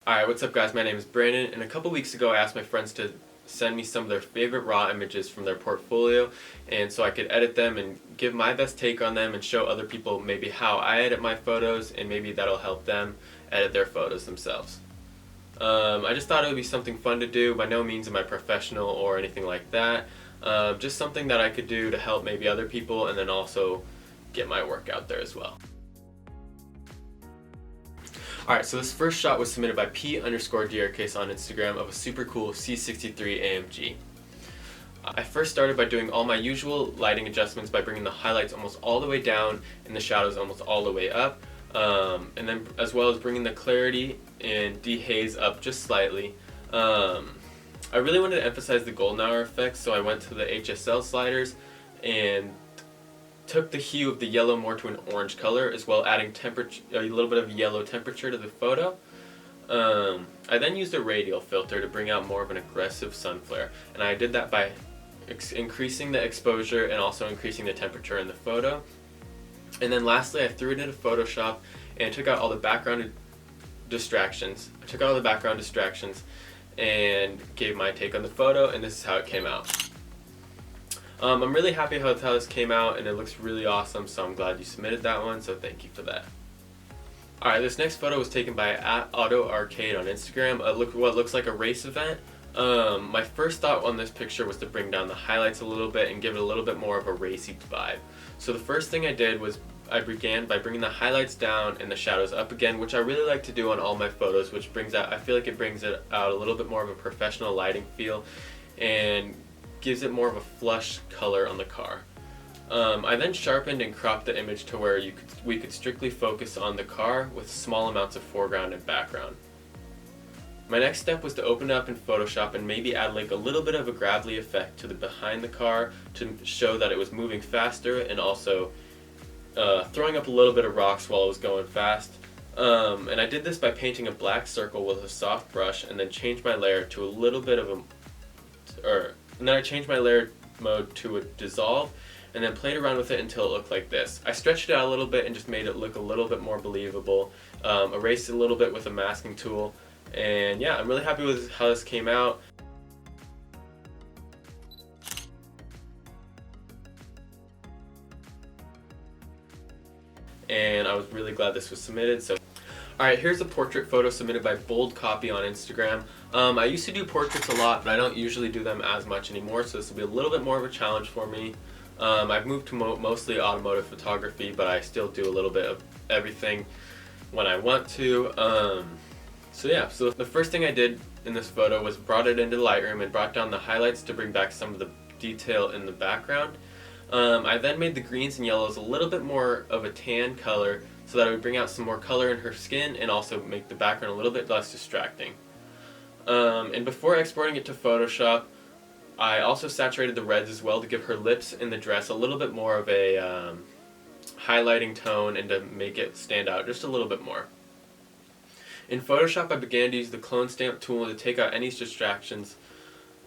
Alright, what's up guys? My name is Brandon, and a couple weeks ago I asked my friends to send me some of their favorite RAW images from their portfolio, and so I could edit them and give my best take on them and show other people maybe how I edit my photos, and maybe that'll help them edit their photos themselves. I just thought it would be something fun to do. By no means am I professional or anything like that. Just something that I could do to help maybe other people and then also get my work out there as well. Alright, so this first shot was submitted by P_DRCase on Instagram of a super cool C63 AMG. I first started by doing all my usual lighting adjustments by bringing the highlights almost all the way down and the shadows almost all the way up, and then as well as bringing the clarity and dehaze up just slightly. I really wanted to emphasize the golden hour effect, so I went to the HSL sliders and took the hue of the yellow more to an orange color, as well adding a little bit of yellow temperature to the photo. I then used a radial filter to bring out more of an aggressive sun flare, and I did that by increasing the exposure and also increasing the temperature in the photo. And then lastly, I threw it into Photoshop and took out all the background distractions. And gave my take on the photo, and this is how it came out. I'm really happy how this came out, and it looks really awesome, so I'm glad you submitted that one, so thank you for that. Alright, this next photo was taken by @AutoArcade on Instagram. What looks like a race event. My first thought on this picture was to bring down the highlights a little bit and give it a little bit more of a racy vibe. So the first thing I did was I began by bringing the highlights down and the shadows up again, which I really like to do on all my photos, which I feel like it brings it out a little bit more of a professional lighting feel and gives it more of a flush color on the car. I then sharpened and cropped the image to where we could strictly focus on the car with small amounts of foreground and background. My next step was to open it up in Photoshop and maybe add like a little bit of a gravelly effect to the behind the car to show that it was moving faster, and also throwing up a little bit of rocks while it was going fast. And I did this by painting a black circle with a soft brush, and then changed my layer to a little bit of and then I changed my layer mode to a dissolve, and then played around with it until it looked like this. I stretched it out a little bit and just made it look a little bit more believable. Erased it a little bit with a masking tool, and yeah, I'm really happy with how this came out. And I was really glad this was submitted. So, alright, here's a portrait photo submitted by Bold Copy on Instagram. I used to do portraits a lot, but I don't usually do them as much anymore, so this will be a little bit more of a challenge for me. I've moved to mostly automotive photography, but I still do a little bit of everything when I want to. So the first thing I did in this photo was brought it into Lightroom and brought down the highlights to bring back some of the detail in the background. I then made the greens and yellows a little bit more of a tan color so that it would bring out some more color in her skin and also make the background a little bit less distracting. And before exporting it to Photoshop, I also saturated the reds as well to give her lips and the dress a little bit more of a highlighting tone and to make it stand out just a little bit more. In Photoshop, I began to use the clone stamp tool to take out any distractions,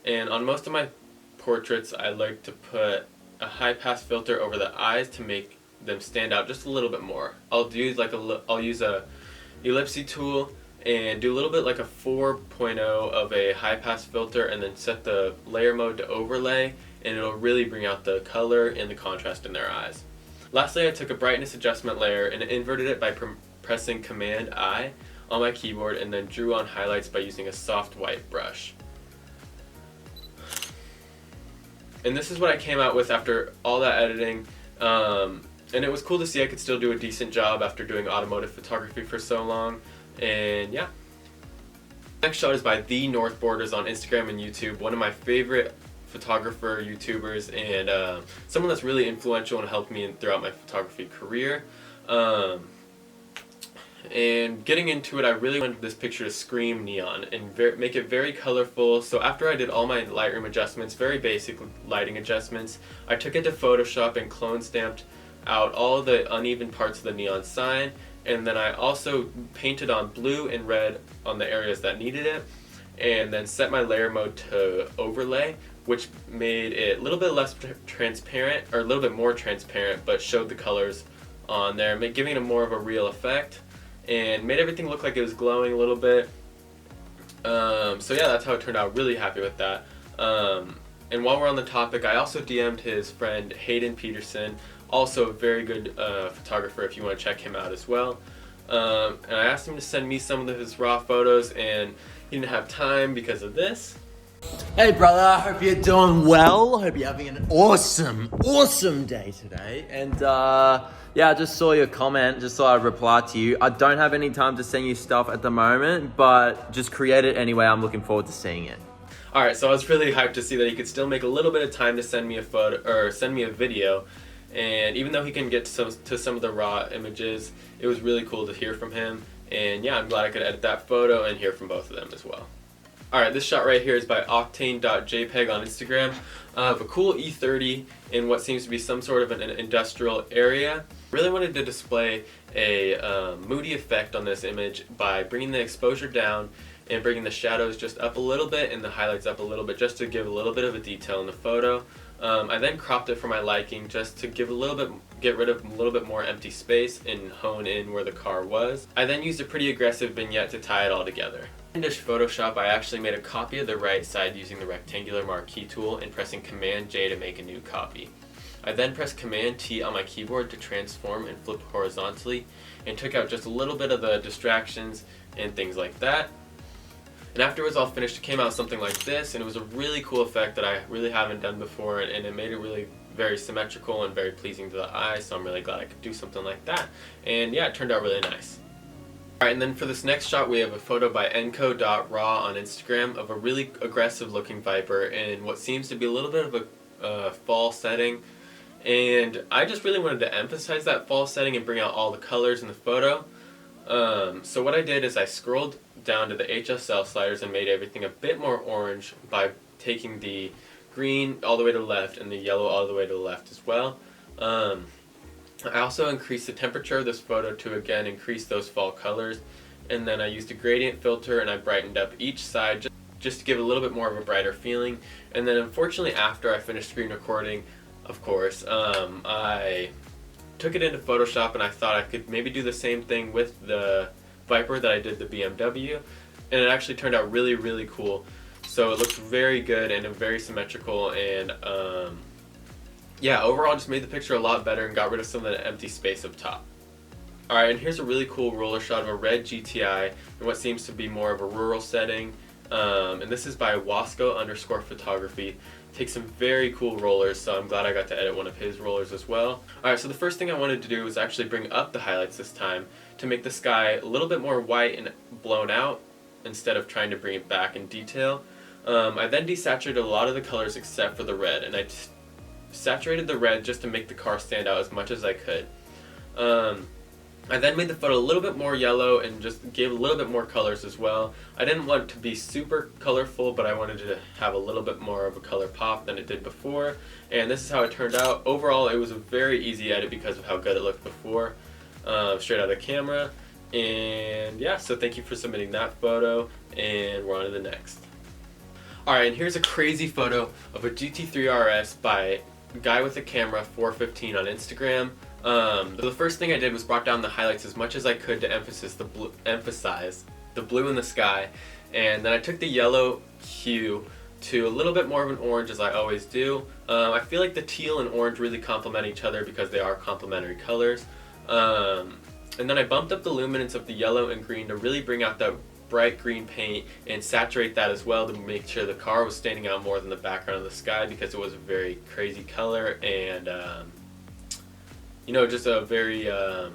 and on most of my portraits I like to put a high pass filter over the eyes to make them stand out just a little bit more. I'll use a ellipse tool and do a little bit like a 4.0 of a high pass filter, and then set the layer mode to overlay, and it'll really bring out the color and the contrast in their eyes. Lastly, I took a brightness adjustment layer and inverted it by pressing Command I on my keyboard, and then drew on highlights by using a soft white brush. And this is what I came out with after all that editing, and it was cool to see I could still do a decent job after doing automotive photography for so long, and yeah. Next shot is by the NorthBorders on Instagram and YouTube, one of my favorite photographer YouTubers, and someone that's really influential and helped me throughout my photography career. And getting into it, I really wanted this picture to scream neon and make it very colorful. So after I did all my Lightroom adjustments, very basic lighting adjustments, I took it to Photoshop and clone stamped out all the uneven parts of the neon sign, and then I also painted on blue and red on the areas that needed it, and then set my layer mode to overlay, which made it a little bit less transparent, or a little bit more transparent, but showed the colors on there, giving it more of a real effect, and made everything look like it was glowing a little bit. So yeah, that's how it turned out. Really happy with that. And while we're on the topic, I also DM'd his friend Hayden Pederson, also a very good photographer if you want to check him out as well. And I asked him to send me some of his raw photos, and he didn't have time because of this. Hey brother, hope you're doing well. Hope you're having an awesome day today. And yeah, I just saw your comment, just thought I'd reply to you. I don't have any time to send you stuff at the moment, but just create it anyway. I'm looking forward to seeing it. Alright, so I was really hyped to see that he could still make a little bit of time to send me a photo, or send me a video. And even though he can get to some of the raw images, it was really cool to hear from him. And yeah, I'm glad I could edit that photo and hear from both of them as well. Alright, this shot right here is by Octane.JPEG on Instagram of a cool E30 in what seems to be some sort of an industrial area. Really wanted to display a moody effect on this image by bringing the exposure down and bringing the shadows just up a little bit and the highlights up a little bit, just to give a little bit of a detail in the photo. I then cropped it for my liking, just to get rid of a little bit more empty space and hone in where the car was. I then used a pretty aggressive vignette to tie it all together. In Photoshop, I actually made a copy of the right side using the rectangular marquee tool and pressing Command J to make a new copy. I then pressed Command T on my keyboard to transform and flip horizontally, and took out just a little bit of the distractions and things like that. And after it was all finished, it came out something like this, and it was a really cool effect that I really haven't done before, and it made it really very symmetrical and very pleasing to the eye, so I'm really glad I could do something like that. And yeah, it turned out really nice. Alright, and then for this next shot we have a photo by Encode RAW on Instagram of a really aggressive looking Viper in what seems to be a little bit of a fall setting. And I just really wanted to emphasize that fall setting and bring out all the colors in the photo. So what I did is I scrolled down to the HSL sliders and made everything a bit more orange by taking the green all the way to the left and the yellow all the way to the left as well. I also increased the temperature of this photo to again increase those fall colors, and then I used a gradient filter and I brightened up each side just to give a little bit more of a brighter feeling. And then unfortunately after I finished screen recording, of course, I took it into Photoshop and I thought I could maybe do the same thing with the Viper that I did the BMW, and it actually turned out really, really cool. So it looks very good and very symmetrical, and yeah, overall just made the picture a lot better and got rid of some of the empty space up top. Alright, and here's a really cool roller shot of a red GTI in what seems to be more of a rural setting. And this is by Wasco_photography. Takes some very cool rollers, so I'm glad I got to edit one of his rollers as well. Alright, so the first thing I wanted to do was actually bring up the highlights this time to make the sky a little bit more white and blown out instead of trying to bring it back in detail. I then desaturated a lot of the colors except for the red, and I saturated the red just to make the car stand out as much as I could. I then made the photo a little bit more yellow and just gave a little bit more colors as well. I didn't want it to be super colorful, but I wanted to have a little bit more of a color pop than it did before. And this is how it turned out. Overall, it was a very easy edit because of how good it looked before, straight out of the camera. And yeah, so thank you for submitting that photo, and we're on to the next. Alright, and here's a crazy photo of a GT3 RS by Guy with a Camera 415 on Instagram. The first thing I did was brought down the highlights as much as I could to emphasize the blue in the sky, and then I took the yellow hue to a little bit more of an orange, as I always do. I feel like the teal and orange really complement each other because they are complementary colors. And then I bumped up the luminance of the yellow and green to really bring out that bright green paint and saturate that as well to make sure the car was standing out more than the background of the sky, because it was a very crazy color and you know, just a very a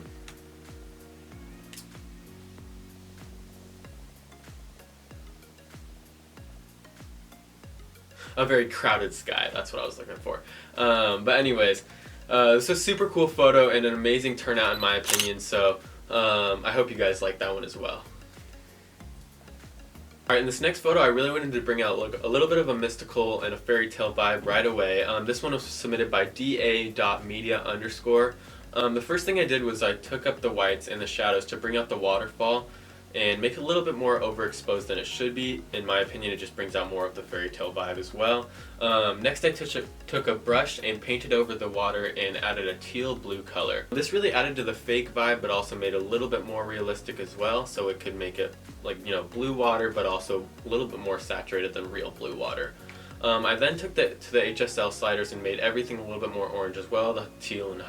very crowded sky. That's what I was looking for. But anyways, this is a super cool photo and an amazing turnout in my opinion, so I hope you guys like that one as well. Alright, in this next photo I really wanted to bring out a little bit of a mystical and a fairy tale vibe right away. This one was submitted by da.media_. The first thing I did was I took up the whites and the shadows to bring out the waterfall. and make it a little bit more overexposed than it should be. In my opinion, it just brings out more of the fairy tale vibe as well. Next I took a brush and painted over the water and added a teal blue color. This really added to the fake vibe, but also made it a little bit more realistic as well, so it could make it like, you know, blue water, but also a little bit more saturated than real blue water. I then took that to the HSL sliders and made everything a little bit more orange as well. The teal and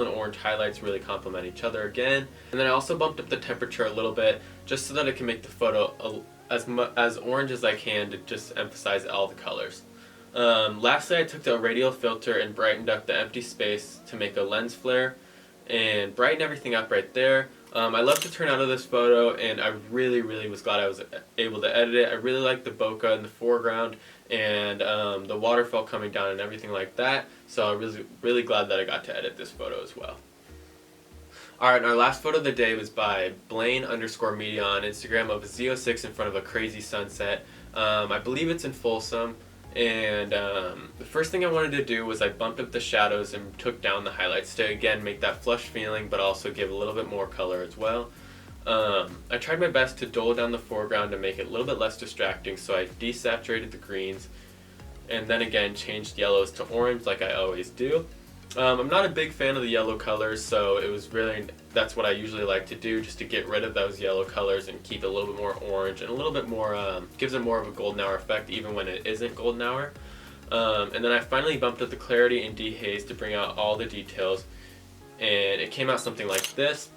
orange highlights really complement each other again. And then I also bumped up the temperature a little bit just so that I can make the photo as orange as I can to just emphasize all the colors. Lastly, I took the radial filter and brightened up the empty space to make a lens flare and brighten everything up right there. I love the turnout of this photo, and I really was glad I was able to edit it. I really like the bokeh in the foreground and the waterfall coming down and everything like that, so I'm really glad that I got to edit this photo as well. Alright, and our last photo of the day was by Blaine_media on Instagram of a Z06 in front of a crazy sunset. I believe it's in Folsom. And the first thing I wanted to do was I bumped up the shadows and took down the highlights to again make that flush feeling, but also give a little bit more color as well. I tried my best to dull down the foreground to make it a little bit less distracting, so I desaturated the greens and then again changed yellows to orange like I always do. I'm not a big fan of the yellow colors, so that's what I usually like to do, just to get rid of those yellow colors and keep it a little bit more orange and a little bit more, gives it more of a golden hour effect even when it isn't golden hour. And then I finally bumped up the clarity and dehaze to bring out all the details, and it came out something like this.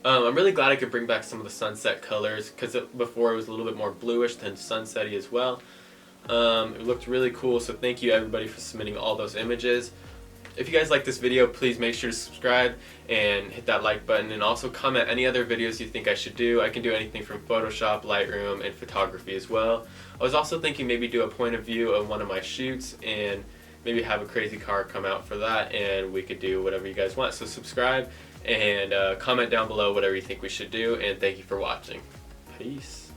I'm really glad I could bring back some of the sunset colors, because before it was a little bit more bluish than sunsetty as well. It looked really cool, so thank you everybody for submitting all those images. If you guys like this video, please make sure to subscribe and hit that like button, and also comment any other videos you think I should do. I can do anything from Photoshop, Lightroom, and photography as well. I was also thinking maybe do a point of view of one of my shoots and maybe have a crazy car come out for that, and we could do whatever you guys want. So subscribe and comment down below whatever you think we should do, and thank you for watching. Peace.